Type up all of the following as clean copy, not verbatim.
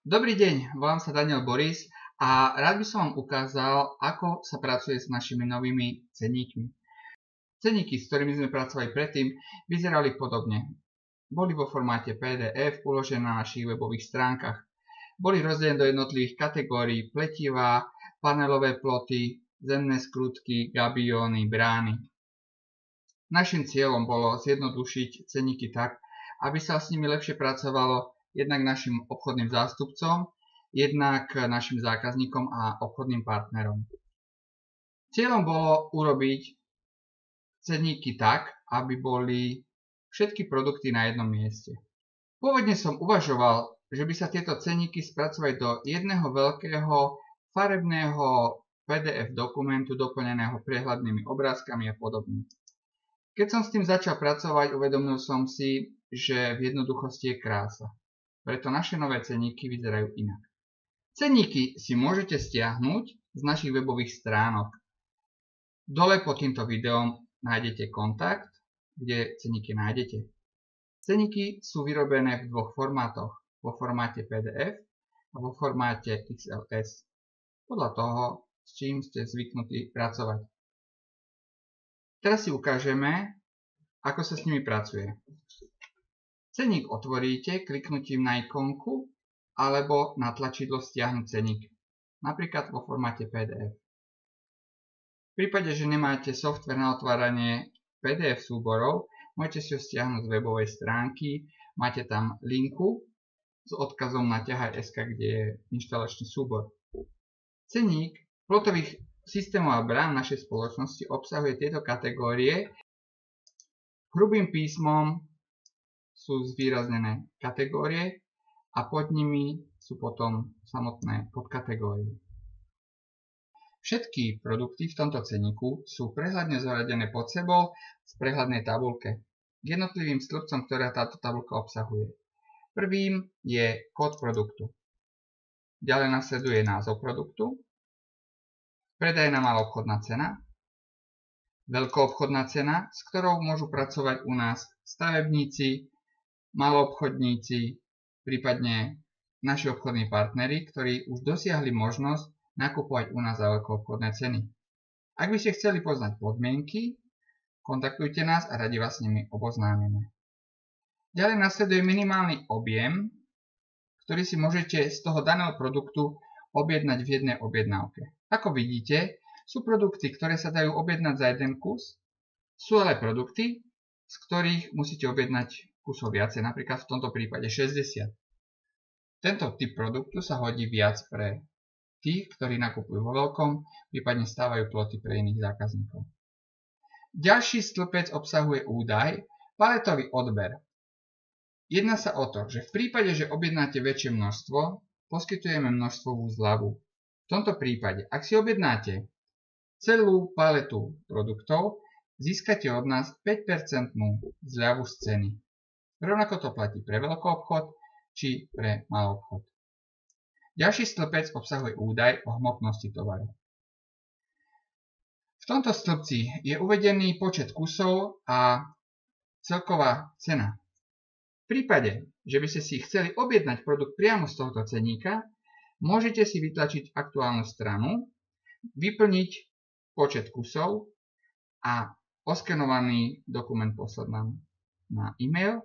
Dobrý deň, volám sa Daniel Boris a rád by som vám ukázal, ako sa pracuje s našimi novými cenníkmi. Cenníky, s ktorými sme pracovali predtým, vyzerali podobne. Boli vo formáte PDF uložené na našich webových stránkach. Boli rozdelené do jednotlivých kategórií: pletivá, panelové ploty, zemné skrutky, gabióny, brány. Naším cieľom bolo zjednodušiť cenníky tak, aby sa s nimi lepšie pracovalo jednak našim obchodným zástupcom, jednak našim zákazníkom a obchodným partnerom. Cieľom bolo urobiť cenníky tak, aby boli všetky produkty na jednom mieste. Pôvodne som uvažoval, že by sa tieto cenníky spracovali do jedného veľkého farebného PDF dokumentu doplneného prehľadnými obrázkami a podobne. Keď som s tým začal pracovať, uvedomil som si, že v jednoduchosti je krása. Preto naše nové cenníky vyzerajú inak. Cenníky si môžete stiahnuť z našich webových stránok. Dole pod týmto videom nájdete kontakt, kde cenníky nájdete. Cenníky sú vyrobené v dvoch formátoch. Vo formáte PDF a vo formáte XLS. Podľa toho, s čím ste zvyknutí pracovať. Teraz si ukážeme, ako sa s nimi pracuje. Cenník otvoríte kliknutím na ikonku alebo na tlačidlo stiahnuť cenník, napríklad vo formáte PDF. V prípade, že nemáte software na otváranie PDF súborov, môžete si ho stiahnuť z webovej stránky, máte tam linku s odkazom na ťahaj.sk, kde je inštalačný súbor. Cenník plotových systémov a brán našej spoločnosti obsahuje tieto kategórie. Hrubým písmom sú zvýraznené kategórie a pod nimi sú potom samotné podkategórie. Všetky produkty v tomto cenníku sú prehľadne zoradené pod sebou v prehľadnej tabuľke k jednotlivým stĺpcom, ktoré táto tabuľka obsahuje. Prvým je kód produktu. Ďalej nasleduje názov produktu, predajná maloobchodná cena, veľkoobchodná cena, s ktorou môžu pracovať u nás stavebníci, maloobchodníci, prípadne naši obchodní partneri, ktorí už dosiahli možnosť nakupovať u nás za veľkoobchodné ceny. Ak by ste chceli poznať podmienky, kontaktujte nás a radi vás s nimi oboznámime. Ďalej nasleduje minimálny objem, ktorý si môžete z toho daného produktu objednať v jednej objednávke. Ako vidíte, sú produkty, ktoré sa dajú objednať za jeden kus, sú ale produkty, z ktorých musíte objednať kusov viacej, napríklad v tomto prípade 60. Tento typ produktu sa hodí viac pre tých, ktorí nakupujú vo veľkom, prípadne stávajú ploty pre iných zákazníkov. Ďalší stĺpec obsahuje údaj paletový odber. Jedná sa o to, že v prípade, že objednáte väčšie množstvo, poskytujeme množstvovú zľavu. V tomto prípade, ak si objednáte celú paletu produktov, získate od nás 5% zľavu z ceny. Rovnako to platí pre veľkoobchod či pre maloobchod. Ďalší stĺpec obsahuje údaj o hmotnosti tovaru. V tomto stĺpci je uvedený počet kusov a celková cena. V prípade, že by ste si chceli objednať produkt priamo z tohto cenníka, môžete si vytlačiť aktuálnu stranu, vyplniť počet kusov a oskenovaný dokument poslať nám na e-mail.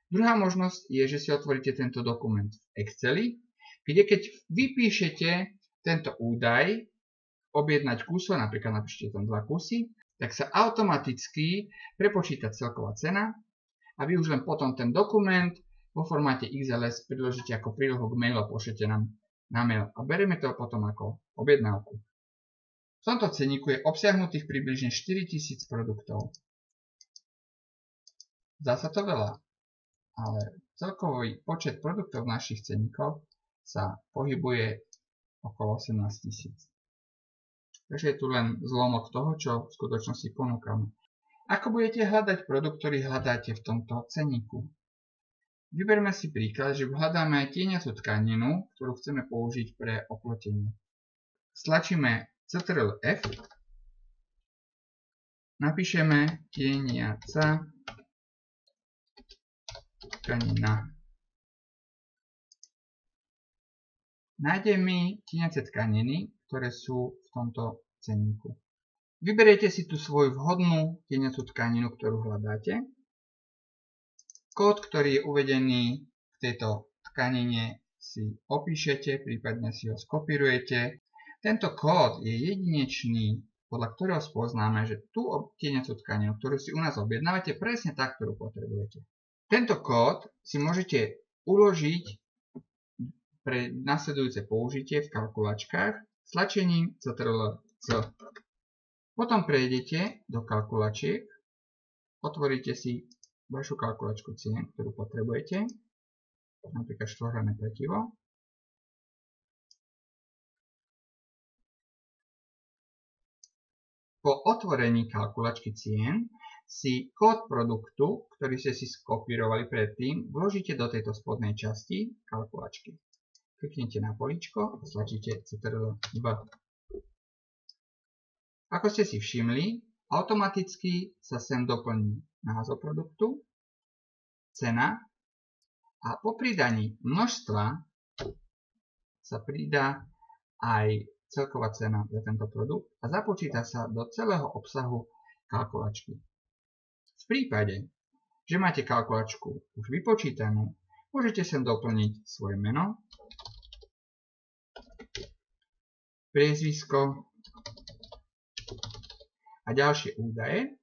Druhá možnosť je, že si otvoríte tento dokument v Exceli, kde keď vypíšete tento údaj, objednať kusov, napríklad napíšete tam 2 kusy, tak sa automaticky prepočíta celková cena a vy už len potom ten dokument vo formáte XLS priložíte ako prílohu k mailu a pošlete nám na mail a berieme to potom ako objednávku. V tomto cenníku je obsiahnutých približne 4000 produktov. Zdá sa to veľa, ale celkový počet produktov našich cenníkov sa pohybuje okolo 18 000. Takže je tu len zlomok toho, čo v skutočnosti ponúkame. Ako budete hľadať produkt, ktorý hľadáte v tomto cenníku? Vyberme si príklad, že hľadáme tieňatú tkaninu, ktorú chceme použiť pre oplotenie. Stlačíme Ctrl F, napíšeme tieniaca tkanina. nájde mi tieniace tkaniny, ktoré sú v tomto cenníku. Vyberiete si tú svoju vhodnú tieniacu tkaninu, ktorú hľadáte. Kód, ktorý je uvedený v tejto tkanine, si opíšete, prípadne si ho skopírujete. Tento kód je jedinečný, podľa ktorého spoznáme, že tú tieniacu tkaninu, ktorú si u nás objednávate, presne tak, ktorú potrebujete. Tento kód si môžete uložiť pre nasledujúce použitie v kalkulačkách stlačením Ctrl+C. Potom prejdete do kalkulačiek, otvoríte si vašu kalkulačku cien, ktorú potrebujete, napríklad štvorhranné pletivo. Po otvorení kalkulačky cien si kód produktu, ktorý ste si skopírovali predtým, vložíte do tejto spodnej časti kalkulačky. Kliknete na políčko a stlačíte Ctrl+V. Ako ste si všimli, automaticky sa sem doplní názov produktu, cena a po pridaní množstva sa pridá aj celková cena za tento produkt a započíta sa do celého obsahu kalkulačky. V prípade, že máte kalkulačku už vypočítanú, môžete sem doplniť svoje meno, priezvisko a ďalšie údaje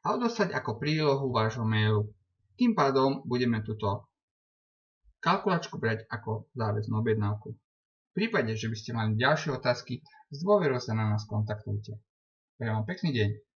a odoslať ako prílohu vášho mailu. Tým pádom budeme túto kalkulačku brať ako záväznú objednávku. V prípade, že by ste mali ďalšie otázky, s dôverou sa na nás kontaktujte. Prajem vám pekný deň.